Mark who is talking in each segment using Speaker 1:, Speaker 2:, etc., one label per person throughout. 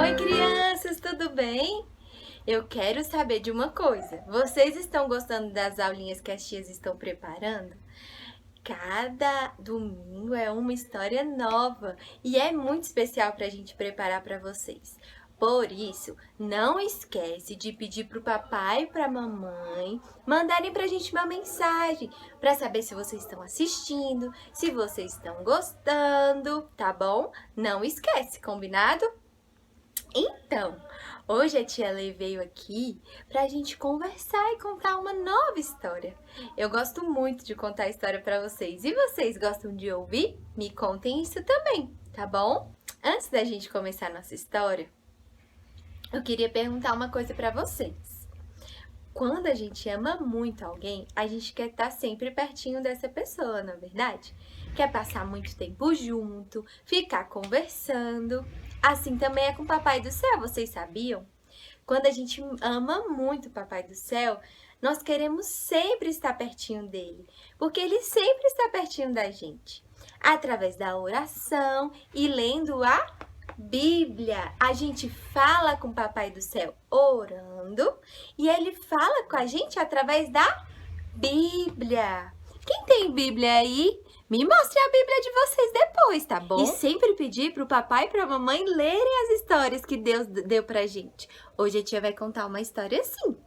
Speaker 1: Oi, crianças, tudo bem? Eu quero saber de uma coisa. Vocês estão gostando das aulinhas que as tias estão preparando? Cada domingo é uma história nova e é muito especial para a gente preparar para vocês. Por isso, não esquece de pedir para o papai e para a mamãe mandarem para a gente uma mensagem para saber se vocês estão assistindo, se vocês estão gostando, tá bom? Não esquece, combinado? Então, hoje a tia Lê veio aqui pra gente conversar e contar uma nova história. Eu gosto muito de contar história pra vocês. E vocês gostam de ouvir? Me contem isso também, tá bom? Antes da gente começar a nossa história, eu queria perguntar uma coisa pra vocês. Quando a gente ama muito alguém, a gente quer estar sempre pertinho dessa pessoa, não é verdade? Quer passar muito tempo junto, ficar conversando. Assim também é com o Papai do Céu, vocês sabiam? Quando a gente ama muito o Papai do Céu, nós queremos sempre estar pertinho dele, porque ele sempre está pertinho da gente. Através da oração e lendo a Bíblia, a gente fala com o Papai do Céu orando e ele fala com a gente através da Bíblia. Quem tem Bíblia aí? Me mostre a Bíblia de vocês depois, tá bom? E sempre pedir pro papai e pra mamãe lerem as histórias que Deus deu pra gente. Hoje a tia vai contar uma história assim.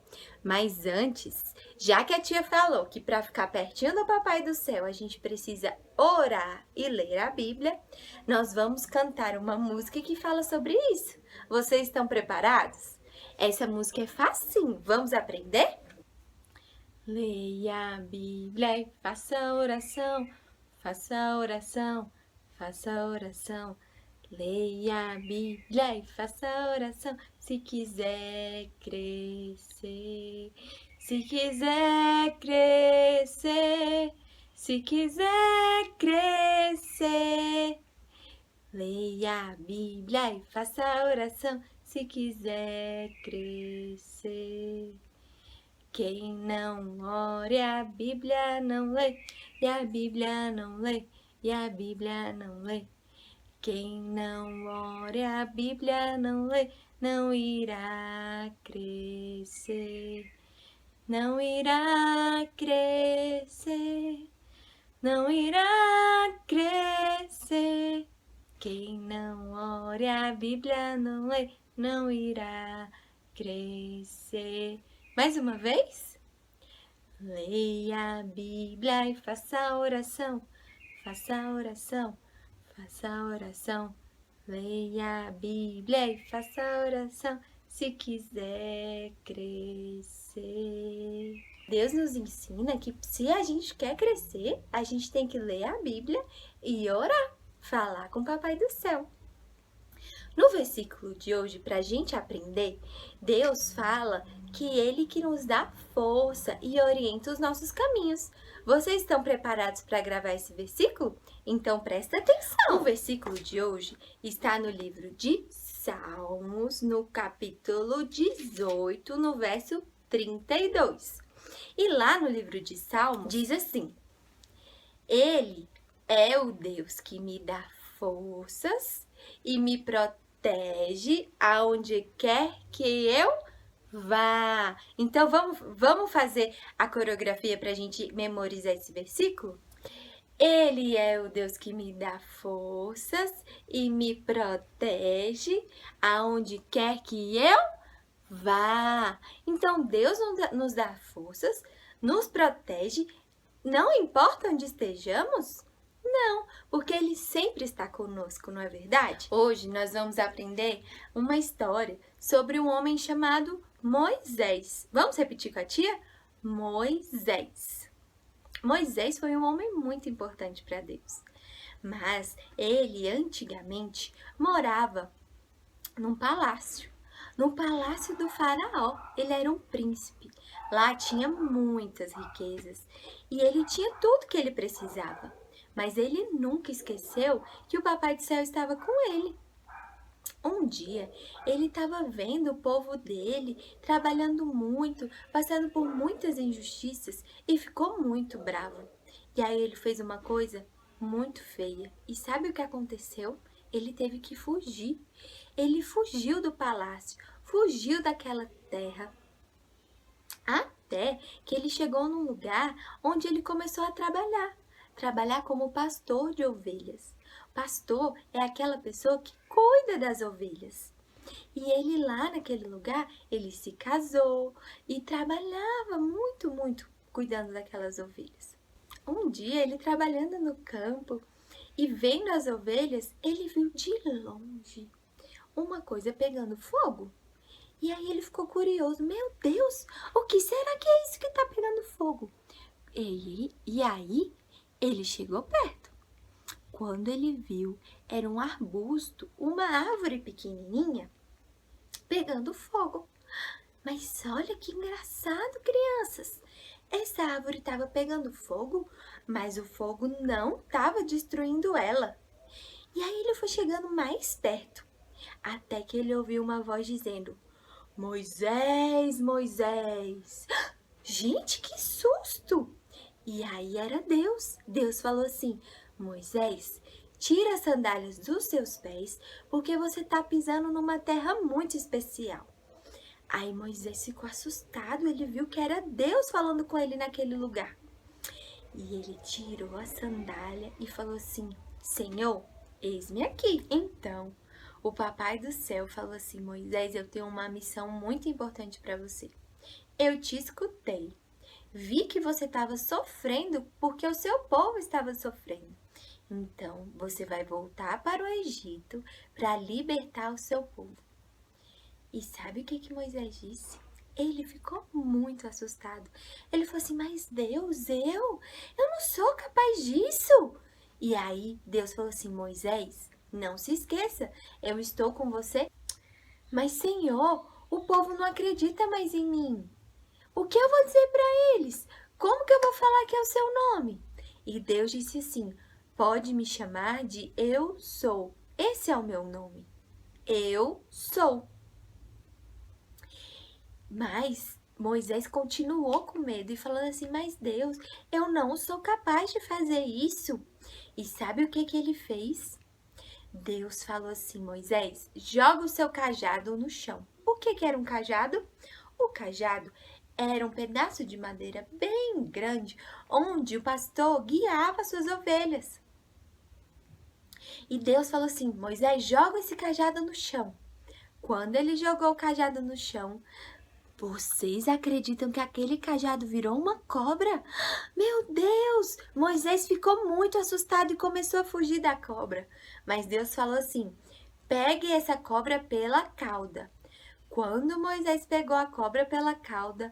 Speaker 1: Mas antes, já que a tia falou que para ficar pertinho do Papai do Céu a gente precisa orar e ler a Bíblia, nós vamos cantar uma música que fala sobre isso. Vocês estão preparados? Essa música é facinho. Vamos aprender? Leia a Bíblia e faça oração, faça oração, faça oração. Leia a Bíblia e faça oração, se quiser crescer. Se quiser crescer, se quiser crescer. Leia a Bíblia e faça oração, se quiser crescer. Quem não ore a Bíblia não lê, e a Bíblia não lê, e a Bíblia não lê. Quem não ore a Bíblia não lê, não irá crescer. Não irá crescer, não irá crescer. Quem não ore a Bíblia não lê, não irá crescer. Mais uma vez? Leia a Bíblia e faça oração, faça oração, faça oração. Leia a Bíblia e faça oração, se quiser crescer. Deus nos ensina que se a gente quer crescer, a gente tem que ler a Bíblia e orar, falar com o Papai do Céu. No versículo de hoje, para a gente aprender, Deus fala que Ele que nos dá força e orienta os nossos caminhos. Vocês estão preparados para gravar esse versículo? Então presta atenção! O versículo de hoje está no livro de Salmos, no capítulo 18, no verso 32. E lá no livro de Salmos diz assim: Ele é o Deus que me dá forças e me protege aonde quer que eu vá. Então, vamos fazer a coreografia para a gente memorizar esse versículo? Ele é o Deus que me dá forças e me protege aonde quer que eu vá. Então, Deus nos dá forças, nos protege, não importa onde estejamos? Não, porque Ele sempre está conosco, não é verdade? Hoje nós vamos aprender uma história sobre um homem chamado Moisés. Vamos repetir com a tia? Moisés. Moisés foi um homem muito importante para Deus, mas ele antigamente morava num palácio. No palácio do faraó, ele era um príncipe. Lá tinha muitas riquezas e ele tinha tudo que ele precisava. Mas ele nunca esqueceu que o Papai do Céu estava com ele. Um dia, ele estava vendo o povo dele trabalhando muito, passando por muitas injustiças e ficou muito bravo. E aí ele fez uma coisa muito feia. E sabe o que aconteceu? ele teve que fugir. Ele fugiu do palácio, fugiu daquela terra, até que ele chegou num lugar onde ele começou a trabalhar como pastor de ovelhas. Pastor é aquela pessoa que cuida das ovelhas. E ele lá naquele lugar, ele se casou e trabalhava muito cuidando daquelas ovelhas. Um dia, ele trabalhando no campo e vendo as ovelhas, ele viu de longe uma coisa pegando fogo. E aí ele ficou curioso. Meu Deus, o que será que é isso que está pegando fogo? E aí ele chegou perto. Quando ele viu, era um arbusto, uma árvore pequenininha, pegando fogo. Mas olha que engraçado, crianças! Essa árvore estava pegando fogo, mas o fogo não estava destruindo ela. E aí ele foi chegando mais perto, até que ele ouviu uma voz dizendo: Moisés, Moisés! Gente, que susto! E aí era Deus. Deus falou assim: Moisés, tira as sandálias dos seus pés, porque você está pisando numa terra muito especial. Aí Moisés ficou assustado, ele viu que era Deus falando com ele naquele lugar. E ele tirou a sandália e falou assim: Senhor, eis-me aqui. Então, o papai do céu falou assim: Moisés, eu tenho uma missão muito importante para você. Eu te escutei. Vi que você estava sofrendo porque o seu povo estava sofrendo. Então, você vai voltar para o Egito para libertar o seu povo. E sabe o que Moisés disse? Ele ficou muito assustado. Ele falou assim: mas Deus, eu não sou capaz disso. E aí Deus falou assim: Moisés, não se esqueça, eu estou com você. Mas Senhor, o povo não acredita mais em mim. O que eu vou dizer para eles? Como que eu vou falar que é o seu nome? E Deus disse assim: pode me chamar de Eu Sou. Esse é o meu nome. Eu sou. Mas Moisés continuou com medo e falando assim: mas Deus, eu não sou capaz de fazer isso. E sabe o que ele fez? Deus falou assim: Moisés, joga o seu cajado no chão. O que era um cajado? O cajado era um pedaço de madeira bem grande, onde o pastor guiava suas ovelhas. E Deus falou assim: Moisés, joga esse cajado no chão. Quando ele jogou o cajado no chão, vocês acreditam que aquele cajado virou uma cobra? Meu Deus! Moisés ficou muito assustado e começou a fugir da cobra. Mas Deus falou assim: pegue essa cobra pela cauda. Quando Moisés pegou a cobra pela cauda,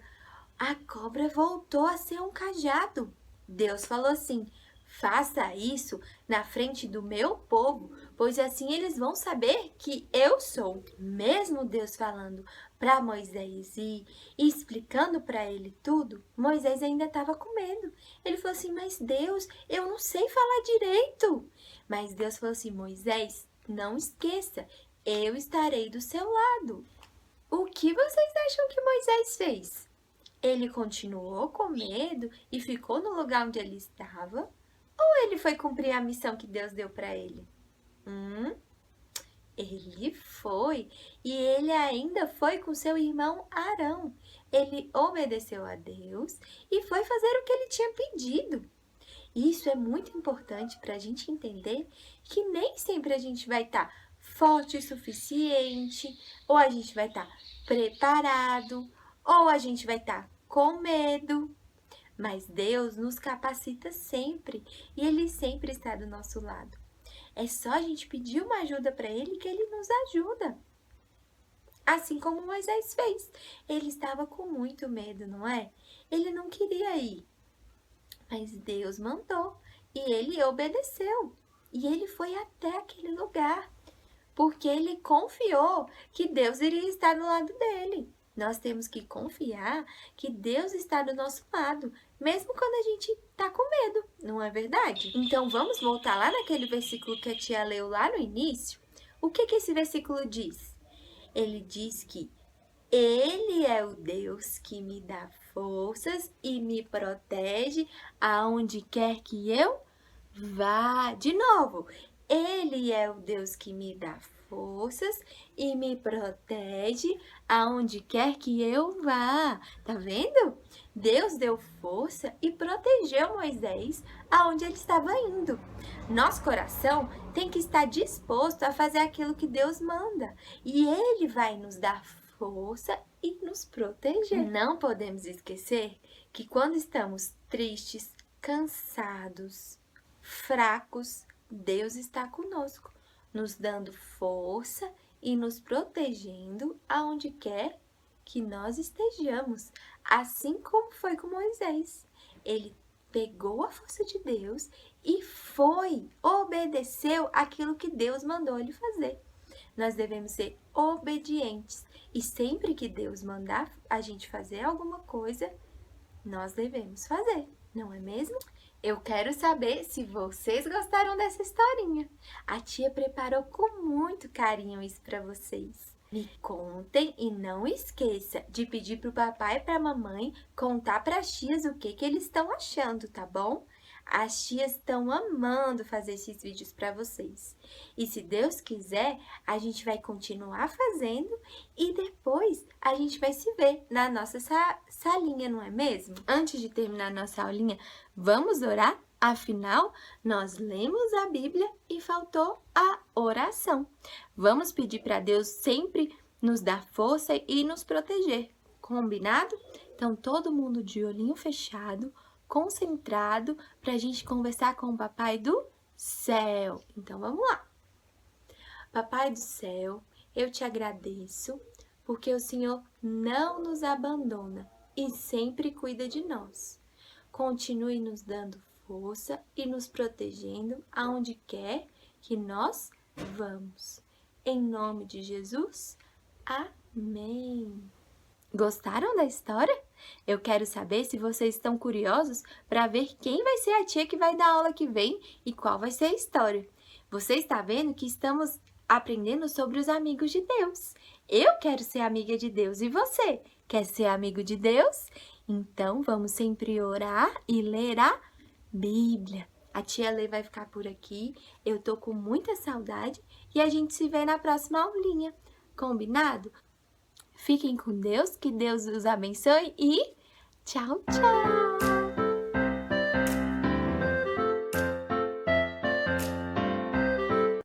Speaker 1: a cobra voltou a ser um cajado. Deus falou assim: faça isso na frente do meu povo, pois assim eles vão saber que eu sou. Mesmo Deus falando para Moisés e explicando para ele tudo, Moisés ainda estava com medo. Ele falou assim: mas Deus, eu não sei falar direito. Mas Deus falou assim: Moisés, não esqueça, eu estarei do seu lado. O que vocês acham que Moisés fez? Ele continuou com medo e ficou no lugar onde ele estava? Ou ele foi cumprir a missão que Deus deu para ele? Ele foi, e ele ainda foi com seu irmão Arão. Ele obedeceu a Deus e foi fazer o que ele tinha pedido. Isso é muito importante para a gente entender que nem sempre a gente vai estar forte o suficiente, ou a gente vai estar preparado, ou a gente vai estar com medo. Mas Deus nos capacita sempre e Ele sempre está do nosso lado. É só a gente pedir uma ajuda para Ele que Ele nos ajuda. Assim como Moisés fez. Ele estava com muito medo, não é? Ele não queria ir. Mas Deus mandou e ele obedeceu. E ele foi até aquele lugar, porque ele confiou que Deus iria estar do lado dele. Nós temos que confiar que Deus está do nosso lado, mesmo quando a gente está com medo, não é verdade? Então vamos voltar lá naquele versículo que a tia leu lá no início. O que esse versículo diz? Ele diz que Ele é o Deus que me dá forças e me protege aonde quer que eu vá. De novo, Ele é o Deus que me dá forças e me protege aonde quer que eu vá. Tá vendo? Deus deu força e protegeu Moisés aonde ele estava indo. Nosso coração tem que estar disposto a fazer aquilo que Deus manda. E Ele vai nos dar força e nos proteger. Não podemos esquecer que quando estamos tristes, cansados, fracos, Deus está conosco, nos dando força e nos protegendo aonde quer que nós estejamos, assim como foi com Moisés. Ele pegou a força de Deus e obedeceu aquilo que Deus mandou ele fazer. Nós devemos ser obedientes e sempre que Deus mandar a gente fazer alguma coisa, nós devemos fazer, não é mesmo? Eu quero saber se vocês gostaram dessa historinha. A tia preparou com muito carinho isso para vocês. Me contem e não esqueça de pedir pro papai e pra mamãe contar para as tias o que eles estão achando, tá bom? As tias estão amando fazer esses vídeos para vocês. E se Deus quiser, a gente vai continuar fazendo e depois a gente vai se ver na nossa salinha, não é mesmo? Antes de terminar nossa aulinha, vamos orar? Afinal, nós lemos a Bíblia e faltou a oração. Vamos pedir para Deus sempre nos dar força e nos proteger. Combinado? Então, todo mundo de olhinho fechado, concentrado, para a gente conversar com o Papai do Céu. Então, vamos lá. Papai do Céu, eu te agradeço porque o Senhor não nos abandona e sempre cuida de nós. Continue nos dando força e nos protegendo aonde quer que nós vamos. Em nome de Jesus, amém. Gostaram da história? Eu quero saber se vocês estão curiosos para ver quem vai ser a tia que vai dar aula que vem e qual vai ser a história. Você está vendo que estamos aprendendo sobre os amigos de Deus. Eu quero ser amiga de Deus e você? Quer ser amigo de Deus? Então, vamos sempre orar e ler a Bíblia. A tia Lê vai ficar por aqui. Eu tô com muita saudade e a gente se vê na próxima aulinha. Combinado? Fiquem com Deus, que Deus os abençoe e tchau, tchau!